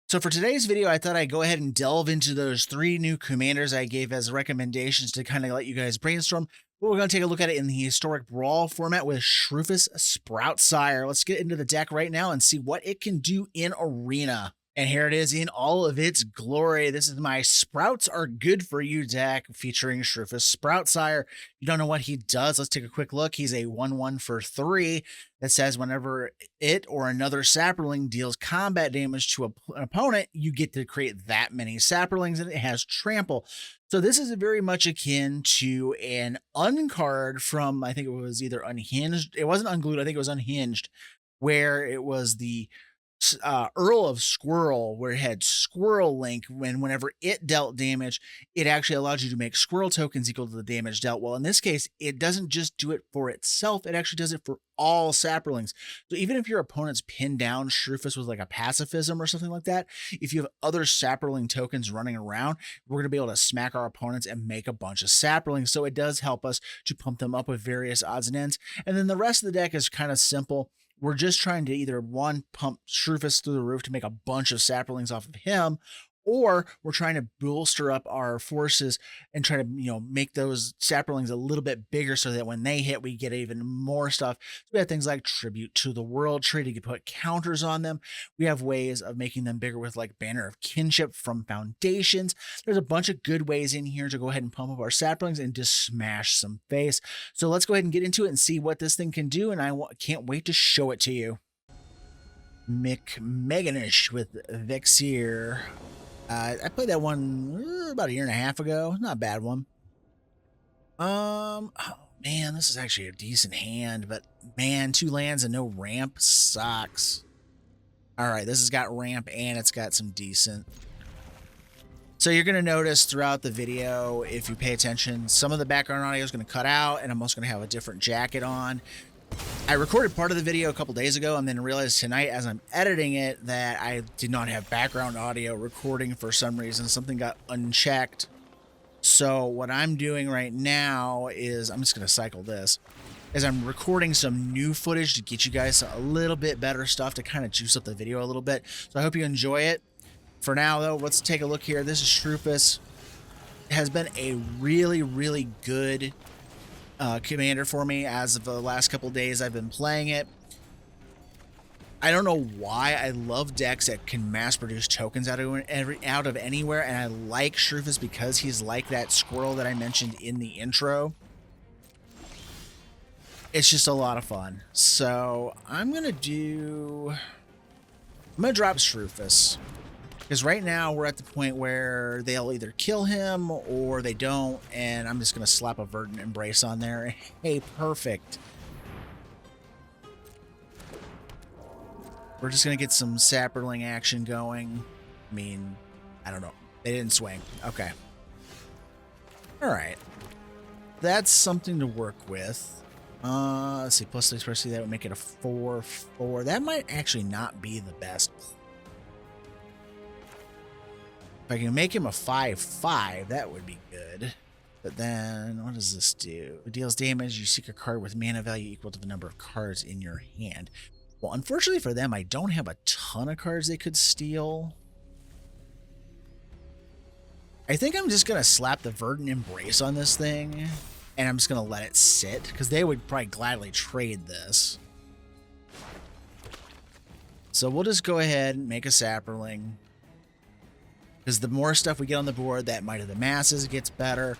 So for today's video, I thought I'd go ahead and delve into those 3 new commanders I gave as recommendations to kind of let you guys brainstorm. But we're going to take a look at it in the historic Brawl format with Shroofus Sproutsire. Let's get into the deck right now and see what it can do in Arena. And here it is in all of its glory. This is my Sprouts Are Good For You deck featuring Shroofus Sproutsire. You don't know what he does. Let's take a quick look. He's a 1/1 for 3 that says whenever it or another Saproling deals combat damage to an opponent, you get to create that many Saprolings, and it has trample. So this is very much akin to an uncard from, I think it was either Unhinged. It wasn't Unglued. I think it was Unhinged, where it was the Earl of Squirrel, where it had Squirrel Link. Whenever it dealt damage, it actually allowed you to make Squirrel tokens equal to the damage dealt. Well, in this case, it doesn't just do it for itself, it actually does it for all Saprolings. So even if your opponent's pinned down Shroofus with like a pacifism or something like that, if you have other Saproling tokens running around, we're going to be able to smack our opponents and make a bunch of Saprolings. So it does help us to pump them up with various odds and ends. And then the rest of the deck is kind of simple. We're just trying to either pump Shroofus through the roof to make a bunch of Saprolings off of him, or we're trying to bolster up our forces and try to, make those Saprolings a little bit bigger so that when they hit, we get even more stuff. So we have things like Tribute to the World Tree to put counters on them. We have ways of making them bigger with like Banner of Kinship from Foundations. There's a bunch of good ways in here to go ahead and pump up our Saprolings and just smash some face. So let's go ahead and get into it and see what this thing can do. And I can't wait to show it to you. McMeganish with Vexyr. I played that one about 1.5 years ago. Not a bad one. Oh man, this is actually a decent hand, but man, 2 lands and no ramp sucks. All right, this has got ramp and it's got some decent. So you're going to notice throughout the video, if you pay attention, some of the background audio is going to cut out, and I'm also going to have a different jacket on. I recorded part of the video a couple days ago and then realized tonight as I'm editing it that I did not have background audio recording for some reason. Something got unchecked. So what I'm doing right now is I'm just going to cycle this. As I'm recording some new footage to get you guys a little bit better stuff to kind of juice up the video a little bit. So I hope you enjoy it. For now though, let's take a look here. This is Shroofus. It has been a really, really good commander for me as of the last couple days I've been playing it. I don't know why. I love decks that can mass produce tokens out of anywhere, and I like Shroofus because he's like that squirrel that I mentioned in the intro. It's just a lot of fun. So I'm gonna drop Shroofus. Because right now we're at the point where they'll either kill him or they don't, and I'm just going to slap a Verdant Embrace on there. Hey, perfect. We're just going to get some Saproling action going. I mean, I don't know. They didn't swing. Okay. All right. That's something to work with. Let's see. Plus 6, that would make it a 4/4. That might actually not be the best. If I can make him a 5/5, that would be good. But then, what does this do? It deals damage. You seek a card with mana value equal to the number of cards in your hand. Well, unfortunately for them, I don't have a ton of cards they could steal. I think I'm just going to slap the Verdant Embrace on this thing, and I'm just going to let it sit, because they would probably gladly trade this. So we'll just go ahead and make a Saproling. Because the more stuff we get on the board, that Might of the Masses gets better.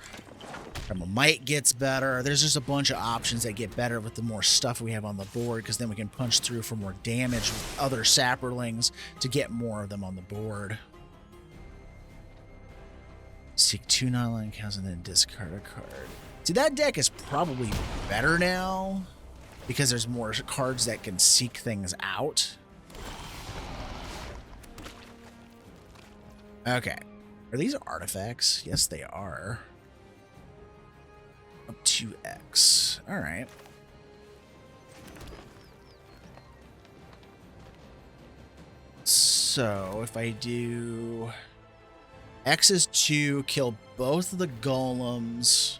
Primal Might gets better. There's just a bunch of options that get better with the more stuff we have on the board, because then we can punch through for more damage with other Saprolings to get more of them on the board. Seek 2 non-land counts and then discard a card. See, that deck is probably better now because there's more cards that can seek things out. Okay. Are these artifacts? Yes, they are. Up 2x. All right. So if I do X is 2, kill both of the golems,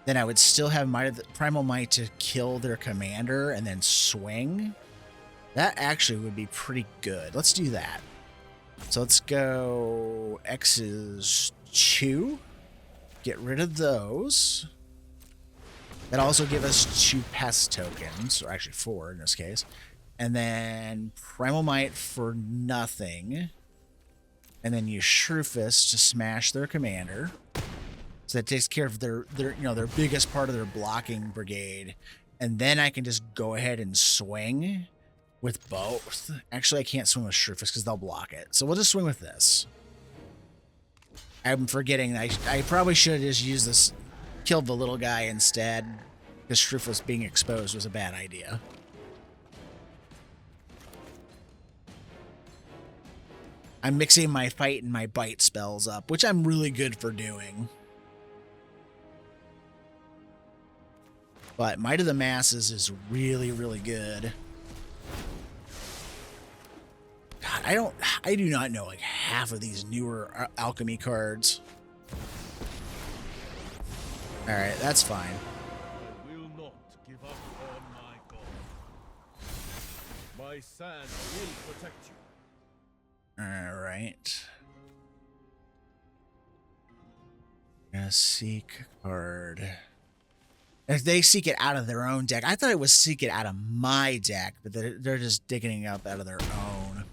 then I would still have Primal Might to kill their commander and then swing. That actually would be pretty good. Let's do that. So let's go X's 2. Get rid of those. That also give us 2 pest tokens, or actually 4 in this case. And then Primal Might for nothing. And then use Shroofus to smash their commander. So that takes care of their biggest part of their blocking brigade. And then I can just go ahead and swing with both. Actually, I can't swing with Shroofus because they'll block it. So we'll just swing with this. I'm forgetting. I probably should have just used this, killed the little guy instead, because Shroofus being exposed was a bad idea. I'm mixing my fight and my bite spells up, which I'm really good for doing. But Might of the Masses is really, really good. God, I do not know like half of these newer alchemy cards. All right, that's fine. I will not give up on my goal. My sand will protect you. All right. Gonna seek a card. If they seek it out of their own deck, I thought it was seek it out of my deck, but they're just digging it up out of their own.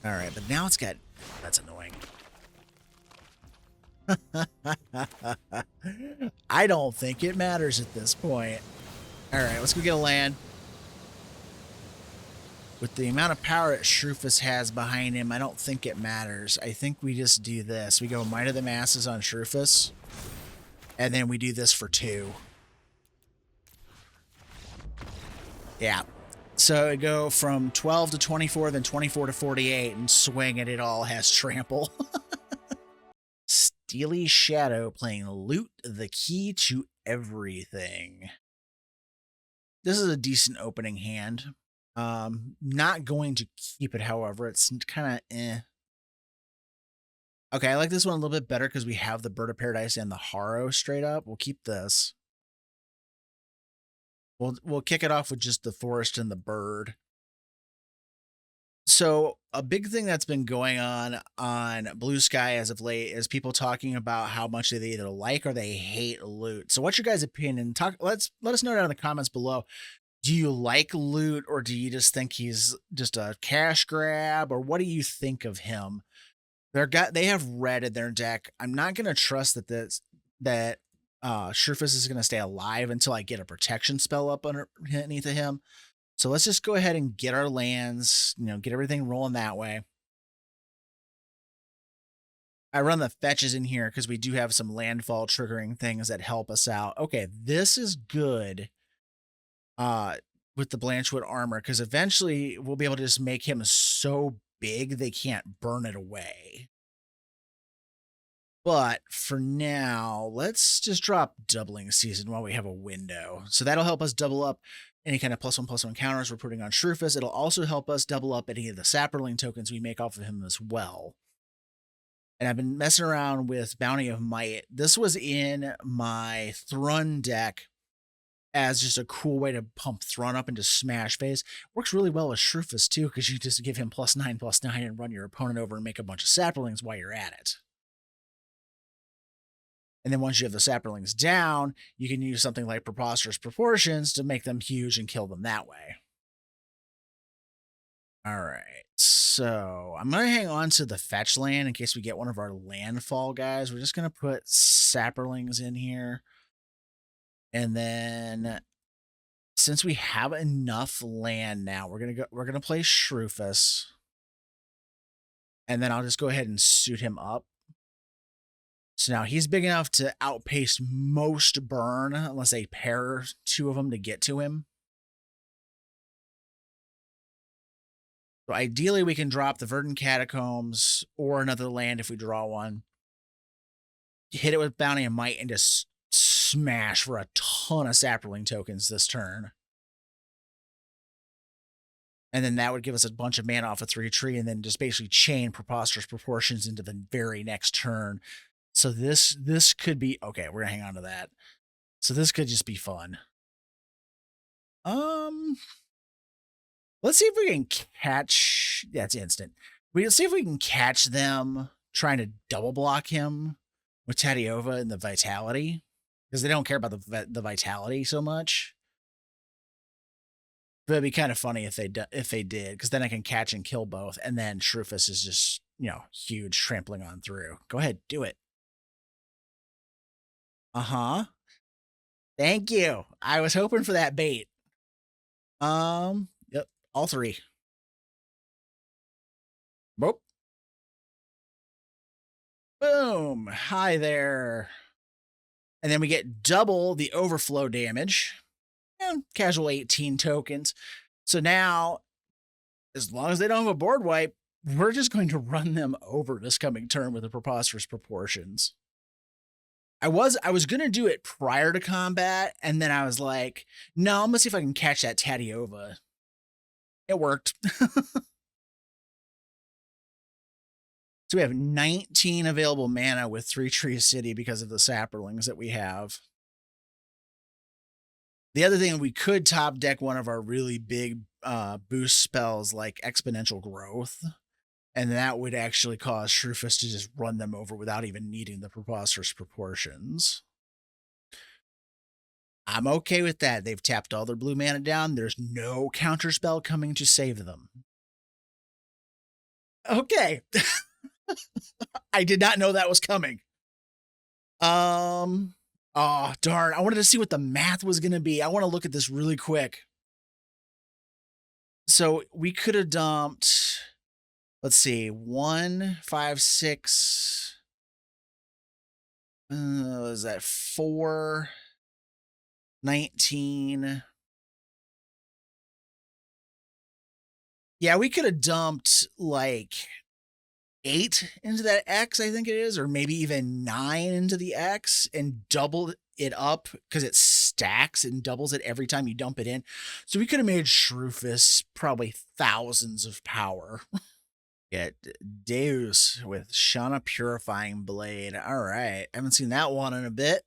All right, but now it's got... That's annoying. I don't think it matters at this point. All right, let's go get a land. With the amount of power that Shroofus has behind him, I don't think it matters. I think we just do this. We go Might of the Masses on Shroofus, and then we do this for 2. Yeah. So it go from 12 to 24, then 24 to 48, and swing, and it all has trample. Steely Shadow playing Loot, the key to everything. This is a decent opening hand. Not going to keep it, however. It's kind of eh. Okay, I like this one a little bit better because we have the Bird of Paradise and the Harrow straight up. We'll keep this. We'll kick it off with just the forest and the bird. So a big thing that's been going on Blue Sky as of late is people talking about how much they either like or they hate loot. So what's your guys' opinion? Let us know down in the comments below. Do you like loot, or do you just think he's just a cash grab, or what do you think of him? They have red in their deck. I'm not gonna trust that Shroofus is gonna stay alive until I get a protection spell up underneath of him. So let's just go ahead and get our lands, get everything rolling that way. I run the fetches in here because we do have some landfall triggering things that help us out. Okay, this is good with the Blanchwood armor, because eventually we'll be able to just make him so big they can't burn it away. But for now, let's just drop Doubling Season while we have a window. So that'll help us double up any kind of +1/+1 counters we're putting on Shroofus. It'll also help us double up any of the Saproling tokens we make off of him as well. And I've been messing around with Bounty of Might. This was in my Thrun deck as just a cool way to pump Thrun up into smash phase. Works really well with Shroofus too, because you just give him +9/+9 and run your opponent over and make a bunch of Saprolings while you're at it. And then once you have the Saprolings down, you can use something like Preposterous Proportions to make them huge and kill them that way. All right, so I'm going to hang on to the fetch land in case we get one of our landfall guys. We're just going to put Saprolings in here. And then since we have enough land now, we're going to play Shroofus. And then I'll just go ahead and suit him up. So now he's big enough to outpace most burn, unless they pair 2 of them to get to him. So ideally, we can drop the Verdant Catacombs or another land if we draw one. Hit it with Bounty of Might and just smash for a ton of Saproling tokens this turn. And then that would give us a bunch of mana off a 3-tree, and then just basically chain Preposterous Proportions into the very next turn. So this could be okay. We're gonna hang on to that. So this could just be fun. Let's see if we can catch. That's instant. We'll see if we can catch them trying to double block him with Tadiova and the Vitality, because they don't care about the Vitality so much. But it'd be kind of funny if they did, because then I can catch and kill both, and then Shroofus is just, you know, huge, trampling on through. Go ahead, do it. Uh-huh. Thank you. I was hoping for that bait. Yep, all three. Boop. Boom. Hi there. And then we get double the overflow damage. And casual 18 tokens. So now, as long as they don't have a board wipe, we're just going to run them over this coming turn with the preposterous proportions. I was going to do it prior to combat, and then I was like, no, I'm going to see if I can catch that Tadiova. It worked. So we have 19 available mana with 3 Tree City because of the Saprolings that we have. The other thing, we could top deck one of our really big boost spells like Exponential Growth, and that would actually cause Shroofus to just run them over without even needing the preposterous proportions. I'm okay with that. They've tapped all their blue mana down. There's no counterspell coming to save them. Okay. I did not know that was coming. Oh, darn. I wanted to see what the math was going to be. I want to look at this really quick. So we could have dumped, let's see, 1, 5, 6. Is that 4, 19? Yeah, we could have dumped like 8 into that X, I think it is, or maybe even 9 into the X and doubled it up because it stacks and doubles it every time you dump it in. So we could have made Shroofus probably thousands of power. Get Deus with Shanna Purifying Blade. All right. I haven't seen that one in a bit.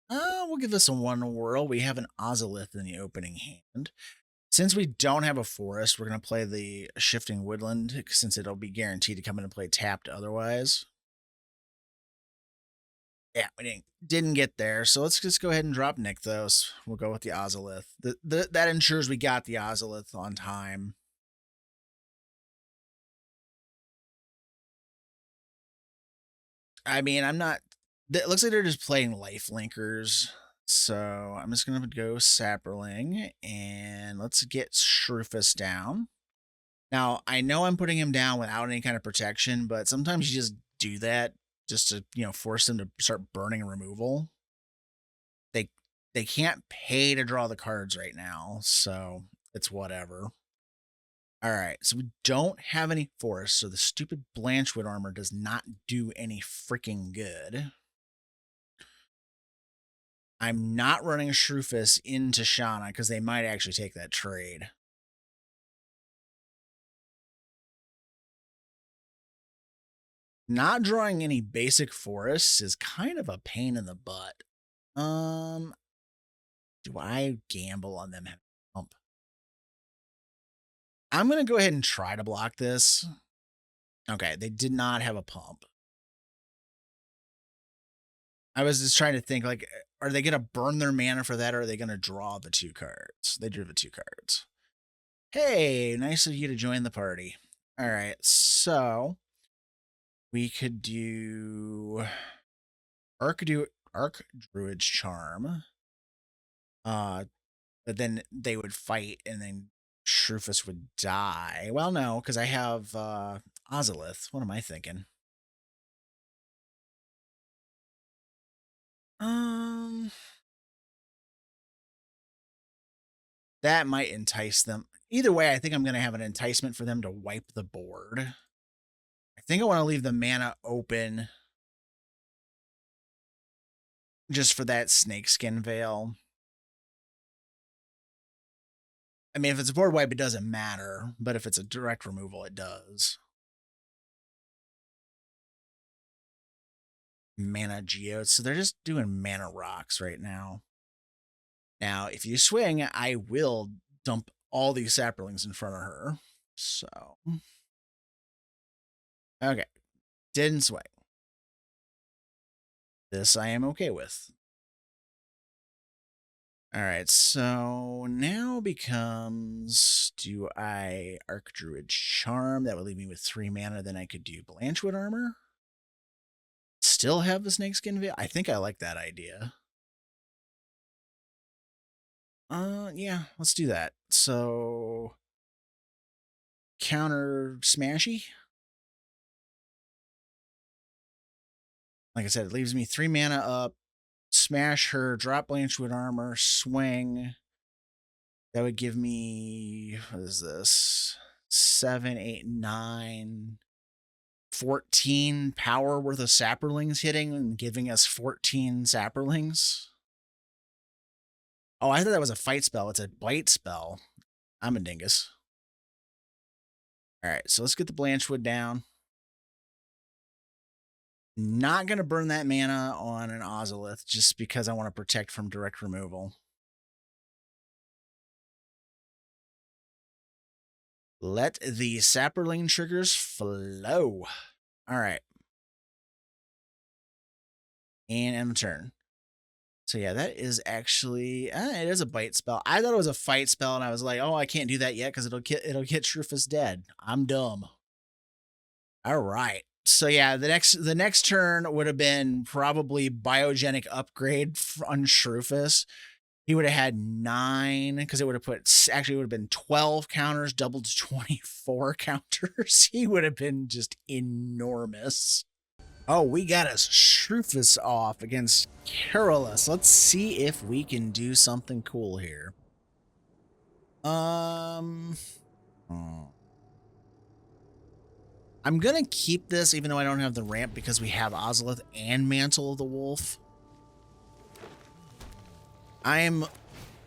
We'll give this a one whirl. We have an Ozolith in the opening hand. Since we don't have a forest, we're going to play the Shifting Woodland, since it'll be guaranteed to come in and play tapped otherwise. Yeah, we didn't get there, so let's just go ahead and drop Nykthos. We'll go with the Ozolith. That ensures we got the Ozolith on time. I mean, I'm not... It looks like they're just playing life linkers. So I'm just going to go Saproling, and let's get Shroofus down. Now, I know I'm putting him down without any kind of protection, but sometimes you just do that just to, you know, force them to start burning removal. They can't pay to draw the cards right now, so it's whatever. All right, so we don't have any forest, so the stupid Blanchwood armor does not do any freaking good. I'm not running Shroofus into Shanna because they might actually take that trade. Not drawing any basic forests is kind of a pain in the butt. Do I gamble on them having a pump? I'm going to go ahead and try to block this. Okay, they did not have a pump. I was just trying to think, like, are they going to burn their mana for that, or are they going to draw the 2 cards? They drew the 2 cards. Hey, nice of you to join the party. All right, so we could do Archdruid's Charm. But then they would fight, and then Shroofus would die. Well, no, because I have Ozolith. What am I thinking? That might entice them. Either way, I think I'm going to have an enticement for them to wipe the board. I think I want to leave the mana open just for that Snakeskin Veil. I mean, if it's a board wipe, it doesn't matter, but if it's a direct removal, it does. Mana Geodes, so they're just doing mana rocks right now. Now, if you swing, I will dump all these Saprolings in front of her. So, okay. Didn't swing. This I am okay with. All right, so now becomes, do I Archdruid Charm? That would leave me with 3 mana. Then I could do Blanchwood Armor. Still have the Snakeskin Veil? I think I like that idea. Yeah, let's do that. So, counter Smashy. Like I said, it leaves me 3 mana up. Smash her, drop Blanchwood Armor, swing. That would give me, what is this? 7, 8, 9, 14 power worth of Saprolings hitting and giving us 14 Saprolings. Oh, I thought that was a fight spell. It's a bite spell. I'm a dingus. All right, so let's get the Blanchwood down. Not going to burn that mana on an Ozolith just because I want to protect from direct removal. Let the Saproling triggers flow. All right. And end turn. So yeah, that is actually, it is a bite spell. I thought it was a fight spell, and I was like, oh, I can't do that yet because it'll get Shroofus dead. I'm dumb. All right. So yeah, the next turn would have been probably Biogenic Upgrade on Shroofus. He would have had 9 because it would have it would have been 12 counters, doubled to 24 counters. He would have been just enormous. Oh, we got us Shroofus off against Carolus. Let's see if we can do something cool here. I'm going to keep this even though I don't have the ramp because we have Ozolith and Mantle of the Wolf. I'm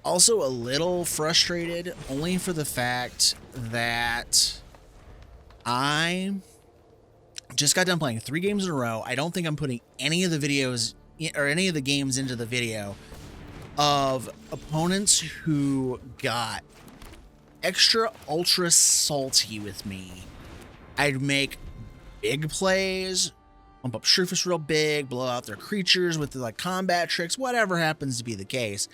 also a little frustrated only for the fact that I just got done playing 3 games in a row. I don't think I'm putting any of the videos or any of the games into the video of opponents who got extra ultra salty with me. I'd make big plays, pump up Shroofus real big, blow out their creatures with like combat tricks, whatever happens to be the case.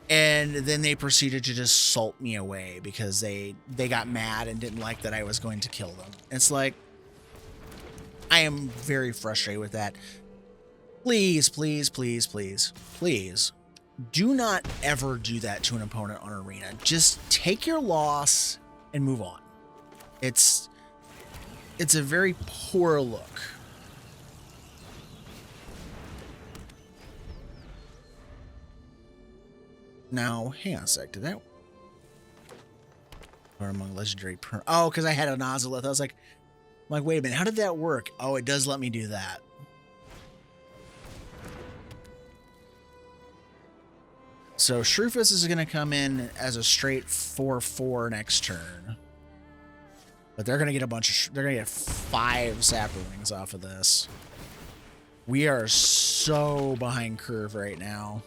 And then they proceeded to just salt me away because they got mad and didn't like that I was going to kill them. It's like, I am very frustrated with that. Please, please, please, please, please, do not ever do that to an opponent on Arena. Just take your loss and move on. It's a very poor look. Now, hang on a sec. Did that... Or among legendary... Oh, because I had an Ozolith. I was like, wait a minute. How did that work? Oh, it does let me do that. So Shroofus is going to come in as a straight 4/4 next turn. But they're going to get a bunch of... They're going to get 5 Saprolings off of this. We are so behind curve right now.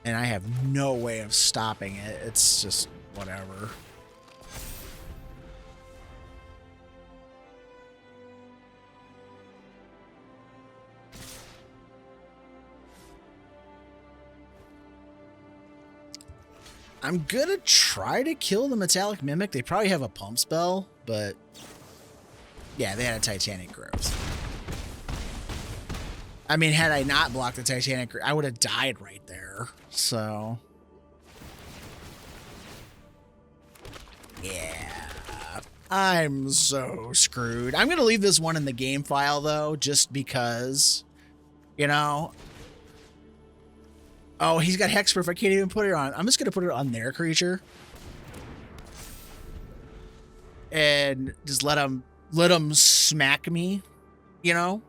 And I have no way of stopping it. It's just whatever. I'm gonna try to kill the Metallic Mimic. They probably have a pump spell, but yeah, they had a Titanic Growth. I mean, had I not blocked the Titanic, I would have died right there. So, yeah, I'm so screwed. I'm going to leave this one in the game file, though, just because, you know. Oh, he's got Hexproof. I can't even put it on. I'm just going to put it on their creature. And just let them smack me, you know.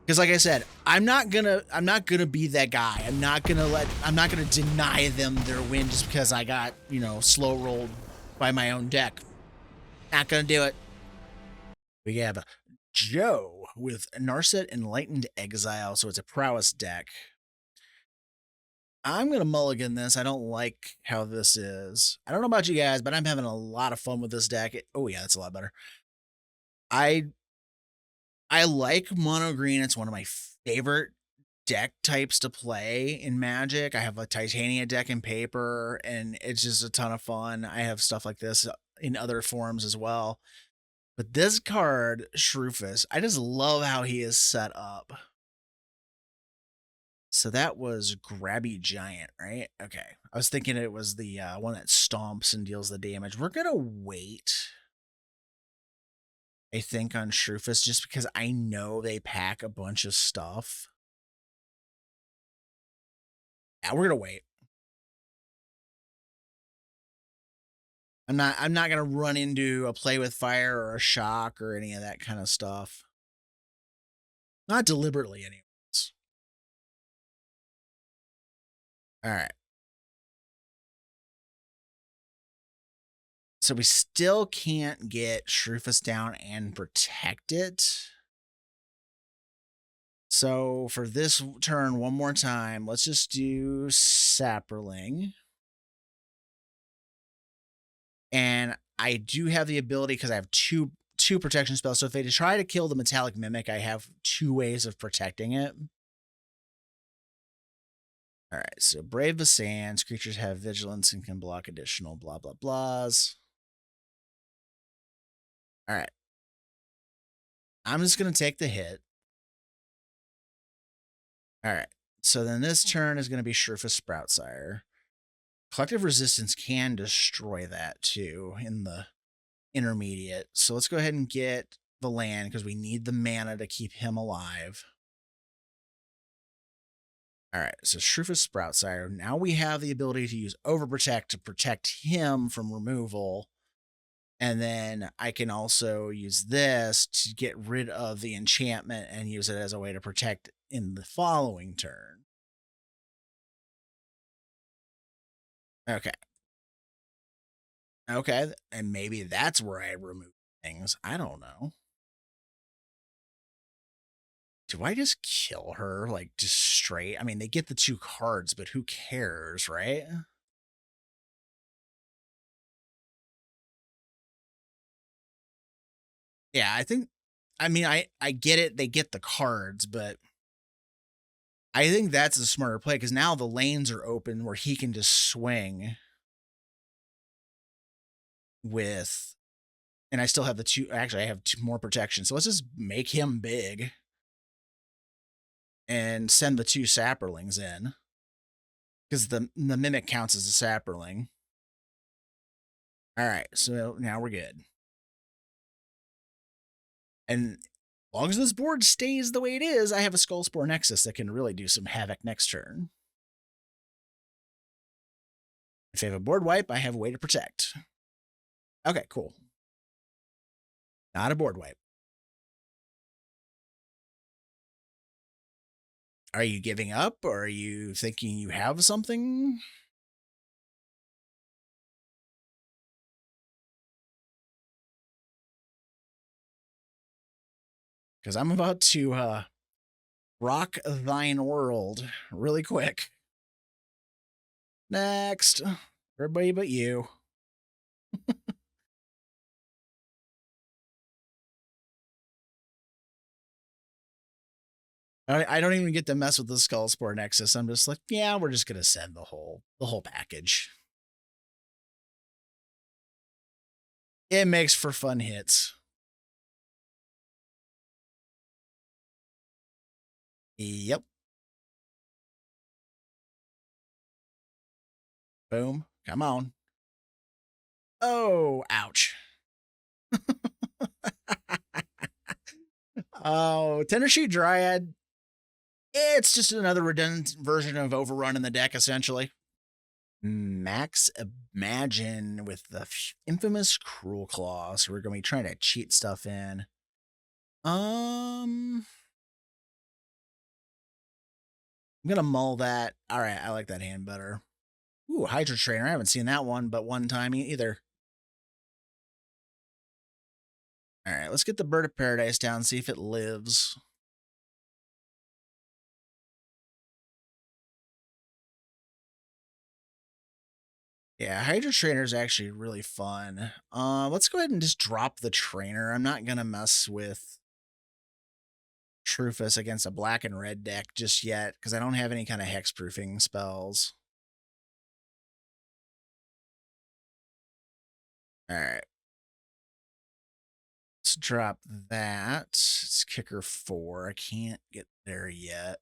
Because like I said, I'm not gonna be that guy. I'm not gonna deny them their win just because I got, you know, slow rolled by my own deck. Not gonna do it. We have Joe with Narset Enlightened Exile, so it's a prowess deck. I'm gonna mulligan this. I don't like how this is. I don't know about you guys, but I'm having a lot of fun with this deck. Oh yeah, that's a lot better. I I like mono green. It's one of my favorite deck types to play in Magic. I have a Titania deck in paper, and it's just a ton of fun. I have stuff like this in other forms as well. But this card, Shroofus, I just love how he is set up. So that was Grabby Giant, right? Okay. I was thinking it was the one that stomps and deals the damage. We're going to wait, I think, on Shroofus just because I know they pack a bunch of stuff. Yeah, we're going to wait. I'm not gonna run into a play with fire or a shock or any of that kind of stuff. Not deliberately, anyways. All right. So we still can't get Shroofus down and protect it. So for this turn, one more time, let's just do Saproling. And I do have the ability because I have two protection spells. So if they try to kill the Metallic Mimic, I have 2 ways of protecting it. All right, so Brave the Sands. Creatures have vigilance and can block additional blah, blah, blahs. All right. I'm just going to take the hit. All right. So then this turn is going to be Shroofus Sproutsire. Collective Resistance can destroy that too in the intermediate. So let's go ahead and get the land because we need the mana to keep him alive. All right, so Shroofus Sproutsire. Now we have the ability to use Overprotect to protect him from removal. And then I can also use this to get rid of the enchantment and use it as a way to protect in the following turn. Okay. Okay, and maybe that's where I remove things. I don't know. Do I just kill her, like, just straight? I mean, they get the 2 cards, but who cares, right? Yeah, I mean, I get it, they get the cards, but I think that's a smarter play because now the lanes are open where he can just swing with, and I still have the 2, actually, I have 2 more protection, so let's just make him big and send the 2 Saprolings in because the Mimic counts as a Saproling. All right, so now we're good. And as long as this board stays the way it is, I have a Skullspore Nexus that can really do some havoc next turn. If I have a board wipe, I have a way to protect. Okay, cool. Not a board wipe. Are you giving up, or are you thinking you have something? Because I'm about to rock thine world really quick. Next. Everybody but you. I don't even get to mess with the Skullspore Nexus. I'm just like, yeah, we're just gonna send the whole package. It makes for fun hits. Yep. Boom. Come on. Oh, ouch. Oh, Tendershoot Dryad. It's just another redundant version of Overrun in the deck, essentially. Max Imagine with the infamous Cruelclaw. So we're going to be trying to cheat stuff in. I'm going to mull that. All right, I like that hand better. Ooh, Hydra Trainer. I haven't seen that one but one time either. All right, let's get the Bird of Paradise down, see if it lives. Yeah, Hydra Trainer is actually really fun. Let's go ahead and just drop the trainer. I'm not gonna mess with Shroofus against a black and red deck just yet because I don't have any kind of hexproofing spells. All right. Let's drop that. It's kicker 4. I can't get there yet.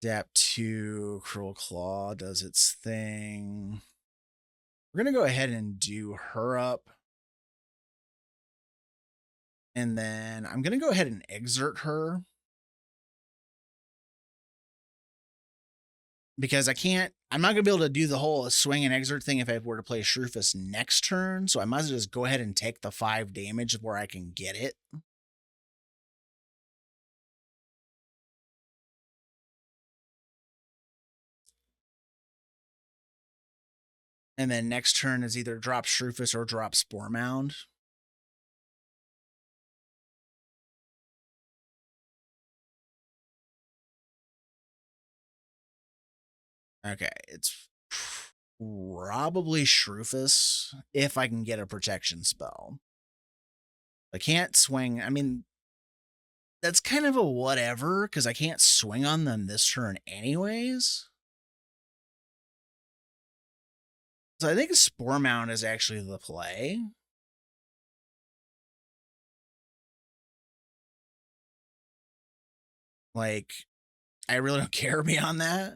Adapt 2, Cruelclaw does its thing. We're going to go ahead and do her up. And then I'm going to go ahead and exert her. Because I'm not going to be able to do the whole swing and exert thing if I were to play Shroofus next turn. So I might as well just go ahead and take the 5 damage where I can get it. And then next turn is either drop Shroofus or drop Spore Mound. Okay, it's probably Shroofus if I can get a protection spell. I can't swing. I mean, that's kind of a whatever because I can't swing on them this turn anyways. So I think Spore Mound is actually the play. Like, I really don't care beyond that.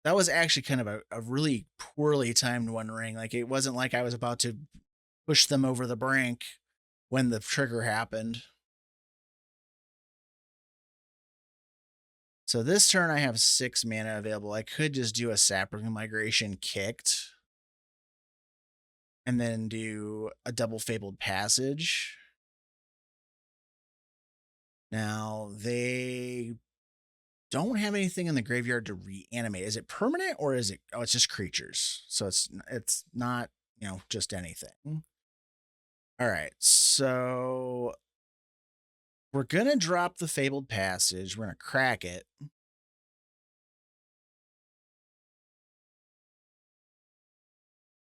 That was actually kind of a really poorly timed One Ring. Like, it wasn't like I was about to push them over the brink when the trigger happened. So this turn I have 6 mana available. I could just do a Saproling Migration kicked. And then do a double Fabled Passage. Now, they don't have anything in the graveyard to reanimate. Is it permanent or is it... Oh, it's just creatures. So it's not, just anything. All right, so we're going to drop the Fabled Passage. We're going to crack it.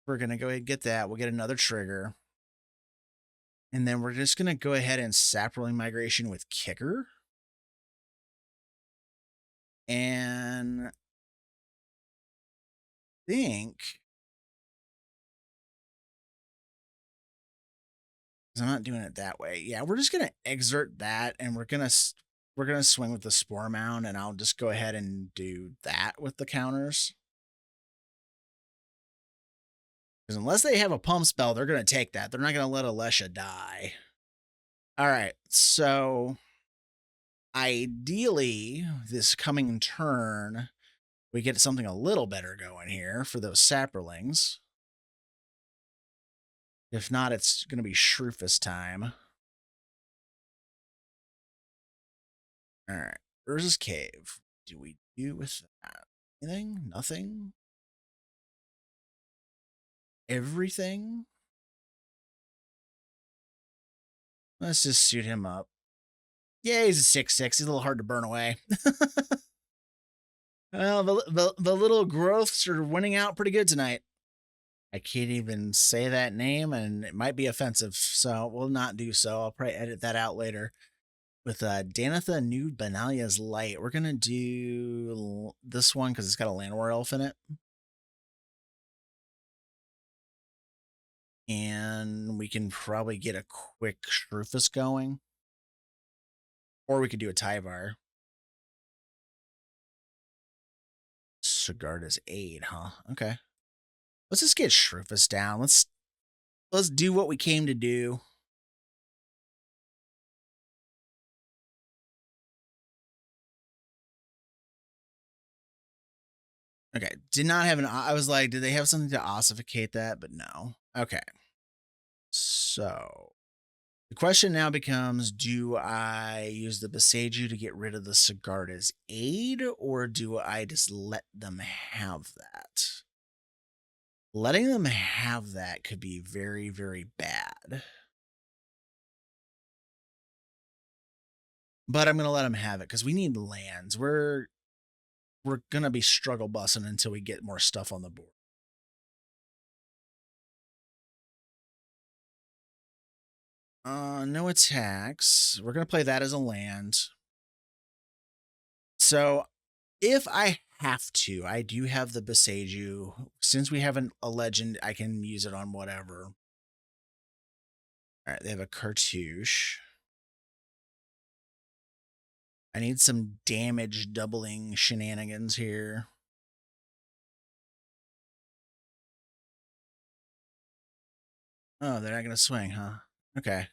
We're going to go ahead and get that. We'll get another trigger. And then we're just going to go ahead and Saproling Migration with Kicker. And I think... I'm not doing it that way. Yeah, we're just going to exert that, and we're going to swing with the Spore Mound, and I'll just go ahead and do that with the counters. Because unless they have a pump spell, they're going to take that. They're not going to let Alesha die. All right, so ideally, this coming turn, we get something a little better going here for those Saprolings. If not, it's going to be Shroofus time. All right, Urza's Cave. Do we do with that? Anything? Nothing? Everything? Let's just suit him up. Yeah, he's a 6/6. He's a little hard to burn away. Well, the little growths are winning out pretty good tonight. I can't even say that name, and it might be offensive, so we'll not do so. I'll probably edit that out later. With Danitha New Benalia's Light, we're going to do this one because it's got a Land War Elf in it. And we can probably get a quick Shroofus going. Or we could do a Tyvar. Sigarda's Aid, huh? Okay. Let's just get Shroofus down. Let's do what we came to do. Okay. Did not have I was like, did they have something to ossificate that? But no. Okay. So the question now becomes, do I use the Beseiju to get rid of the Sigarda's Aid, or do I just let them have that? Letting them have that could be very, very bad. But I'm going to let him have it because we need lands. We're going to be struggle bussing until we get more stuff on the board. No attacks. We're going to play that as a land. So if I have to, I do have the Besaiju. Since we have a legend, I can use it on whatever. All right, they have a Cartouche. I need some damage doubling shenanigans here. Oh, they're not going to swing, huh? Okay.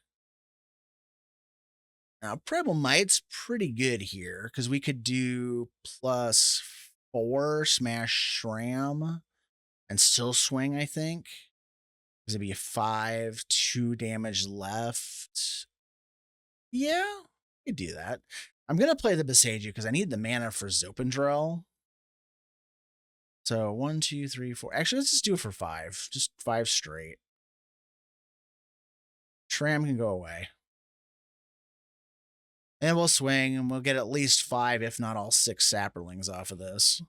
Now, Prebble Might's pretty good here because we could do +4 Smash Shram and still swing, I think. Because it'd be a 5, 2 damage left. Yeah, we could do that. I'm going to play the Besaiju because I need the mana for Zopendrel. So 1, 2, 3, 4. Actually, let's just do it for 5. Just 5 straight. Shram can go away. And we'll swing, and we'll get at least 5, if not all 6 Saprolings off of this.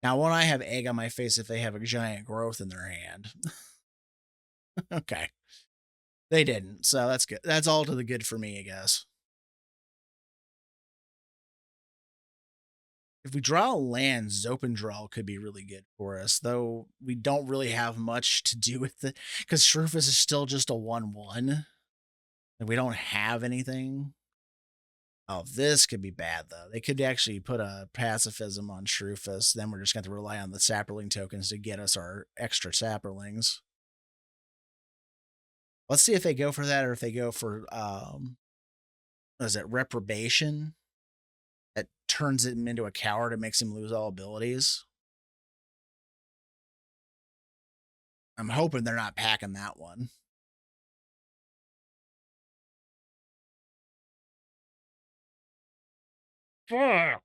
Now, won't I have egg on my face if they have a giant growth in their hand? Okay. They didn't, so that's good. That's all to the good for me, I guess. If we draw a land, Zopendrel could be really good for us, though we don't really have much to do with it, because Shroofus is still just a 1/1. And we don't have anything. Oh, this could be bad, though. They could actually put a pacifism on Shroofus. Then we're just going to rely on the Saproling tokens to get us our extra Saprolings. Let's see if they go for that or if they go for, what is it, Reprobation? That turns him into a coward and makes him lose all abilities. I'm hoping they're not packing that one. Fuck.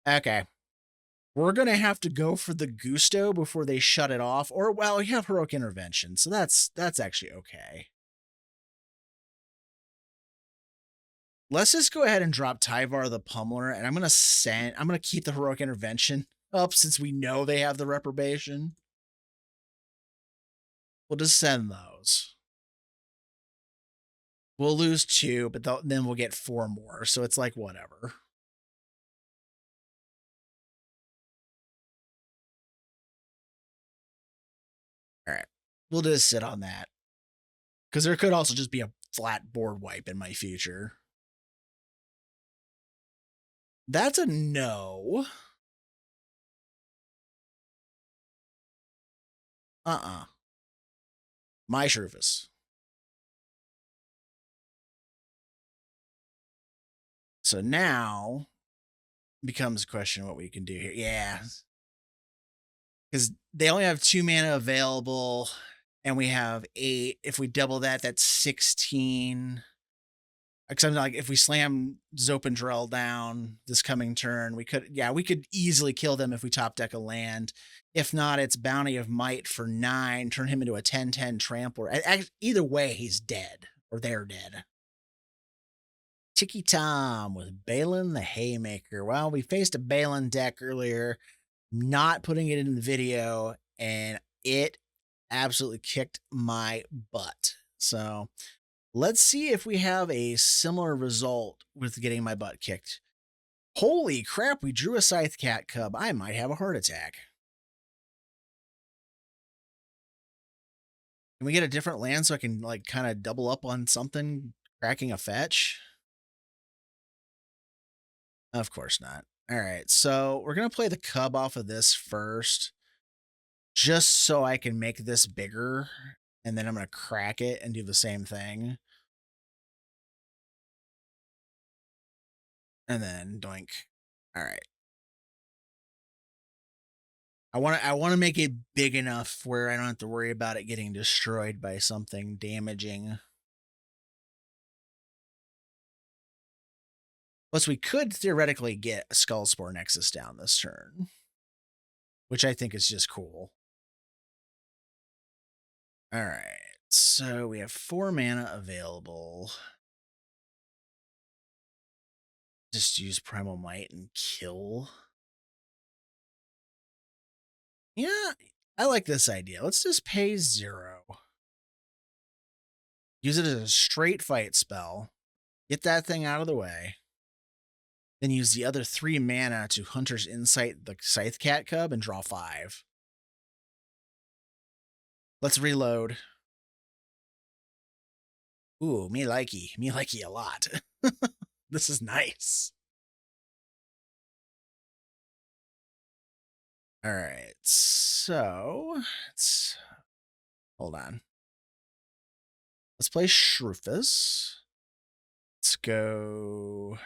Okay. We're going to have to go for the Gusto before they shut it off. Or, well, we have Heroic Intervention, so that's actually okay. Let's just go ahead and drop Tyvar the Pummeler, and I'm going to keep the Heroic Intervention up since we know they have the Reprobation. We'll just send those. We'll lose 2, but then we'll get 4 more, so it's like whatever. All right. We'll just sit on that. Because there could also just be a flat board wipe in my future. That's a no. My Shroofus. So now becomes a question of what we can do here. Yeah. Because they only have 2 mana available, and we have 8. If we double that, that's 16. Except like if we slam Zopendrel down this coming turn, we could easily kill them if we top deck a land. If not, it's Bounty of Might for 9, turn him into a 10/10 trampler. Either way, he's dead, or they're dead. Tiki Tom with Baylen the Haymaker. Well, we faced a Baylen deck earlier, not putting it in the video, and it absolutely kicked my butt. So let's see if we have a similar result with getting my butt kicked. Holy crap, we drew a Scythe Cat Cub. I might have a heart attack. Can we get a different land so I can like kind of double up on something, cracking a fetch? Of course not. All right, so we're going to play the Cub off of this first, just so I can make this bigger, and then I'm going to crack it and do the same thing. And then doink. All right. I want to make it big enough where I don't have to worry about it getting destroyed by something damaging. Plus, we could theoretically get a Skullspore Nexus down this turn, which I think is just cool. All right. So we have 4 mana available. Just use Primal Might and kill. Yeah, I like this idea. Let's just pay 0. Use it as a straight fight spell. Get that thing out of the way. Then use the other 3 mana to Hunter's Insight the Scythe Cat Cub and draw 5. Let's reload. Ooh, me likey. Me likey a lot. This is nice. All right, so hold on. Let's play Shroofus. Let's go.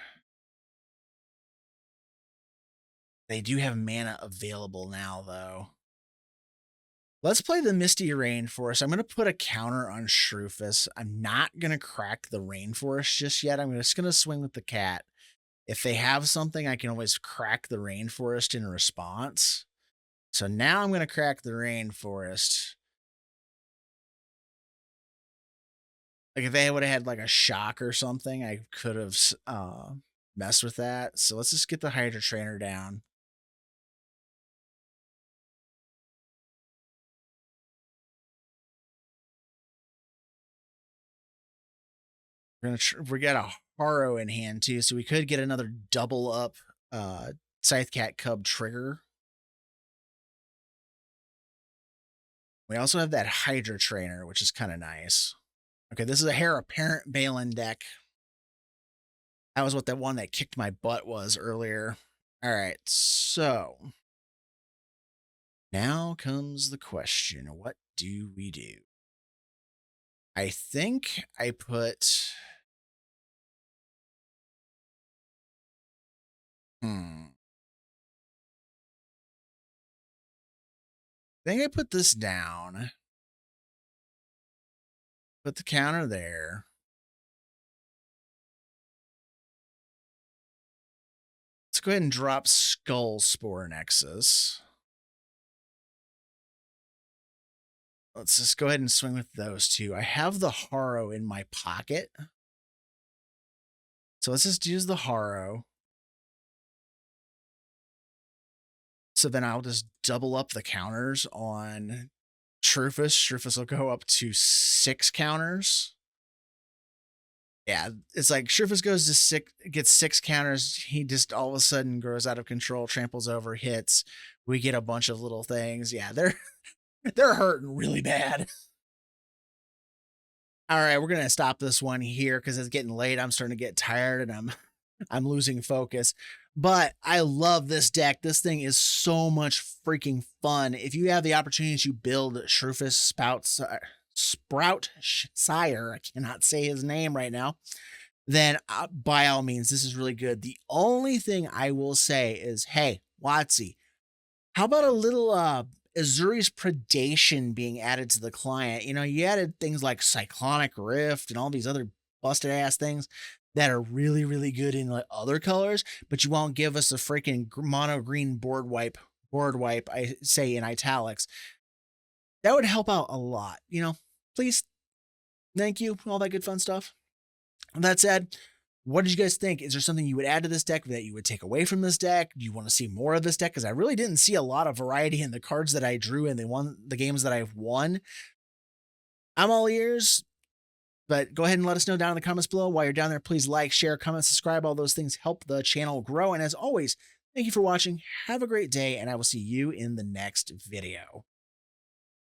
They do have mana available now, though. Let's play the Misty Rainforest. I'm going to put a counter on Shroofus. I'm not going to crack the Rainforest just yet. I'm just going to swing with the cat. If they have something, I can always crack the Rainforest in response. So now I'm going to crack the Rainforest. Like if they would have had like a shock or something, I could have messed with that. So let's just get the Hydra Trainer down. We got a Harrow in hand too, so we could get another double up Scythe Cat Cub trigger. We also have that Hydra Trainer, which is kind of nice. Okay, this is a Heir Apparent Baylen deck. That was what that one that kicked my butt was earlier. All right, so now comes the question. What do we do? I think I put... I think I put this down. Put the counter there. Let's go ahead and drop Skull Spore Nexus. Let's just go ahead and swing with those two. I have the Harrow in my pocket. So let's just use the Harrow. So then I'll just double up the counters on Shroofus. Shroofus will go up to 6 counters. Yeah, it's like Shroofus goes to 6, gets 6 counters. He just all of a sudden grows out of control, tramples over, hits. We get a bunch of little things. Yeah, they're hurting really bad. All right, we're gonna stop this one here because it's getting late. I'm starting to get tired and I'm losing focus. But I love this deck. This thing is so much freaking fun. If you have the opportunity to build Shroofus Sproutsire, I cannot say his name right now, then by all means, this is really good. The only thing I will say is, hey, Watsy, how about a little Azuri's Predation being added to the client? You know, you added things like Cyclonic Rift and all these other busted ass things that are really, really good in like other colors, but you won't give us a freaking mono green board wipe, I say in italics. That would help out a lot, you know, please. Thank you. All that good fun stuff. That said, what did you guys think? Is there something you would add to this deck that you would take away from this deck? Do you want to see more of this deck? Because I really didn't see a lot of variety in the cards that I drew and the games that I've won. I'm all ears. But go ahead and let us know down in the comments below. While you're down there, please like, share, comment, subscribe. All those things help the channel grow. And as always, thank you for watching. Have a great day, and I will see you in the next video.